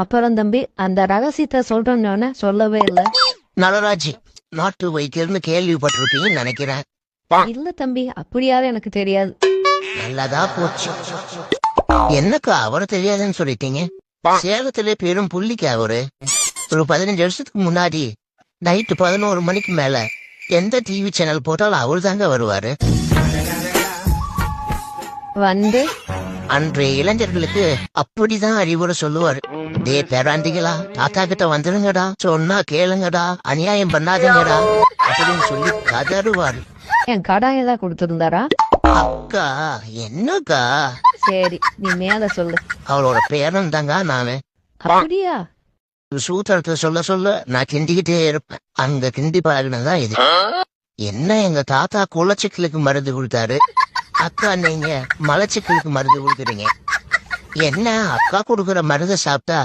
அப்புறம் தம்பி அந்த ரகசியத்தை சொல்றேன்னு சொல்லவே இல்ல. நலராஜ் நாட்டு வைத்தியர்னு கேள்விப்பட்டிருப்பீங்கன்னு நினைக்கிறேன். இல்ல தம்பி, அப்படியாவது எனக்கு தெரியாது. நல்லதா போச்சு. என்னக்கா அவரை தெரியாதுன்னு சொல்லிட்டீங்க? சேலத்திலே பெரும் புள்ளிக்கு அவரு. ஒரு 15 வருஷத்துக்கு முன்னாடி நைட்டு 11 மணிக்கு மேல எந்த டிவி சேனல் போட்டாலும் அவரு தாங்க வருவாரு. வந்து அன்றைய இளைஞர்களுக்கு அப்படிதான் அறிவுரை சொல்லுவாரு. டே பேராண்டிகளா, தாத்தா கிட்ட வந்துருங்கடா, சொன்னா கேளுங்கடா, அநியாயம் பண்ணாதீங்கடா அப்படின்னு சொல்லி கதறுவாரு. என் கடன் ஏதாவது கொடுத்திருந்தாரா? அக்கா என்னக்கா? சரி, நீ மேல சொல்லு. அவளோட பேரன் தாங்க நானு. அப்படியா? சூத்திரத்தை சொல்ல சொல்ல நான் கிண்டிக்கிட்டே இருப்பேன். அங்க கிண்டி பழகினதான் இது. என்ன எங்க தாத்தா குளச்சிக்கலுக்கு மருந்து கொடுத்தாரு, அக்கா நீங்க மலச்சிக்கலுக்கு மருந்து கொடுக்குறீங்க. என்ன அக்கா கொடுக்குற மருந்தை சாப்பிட்டா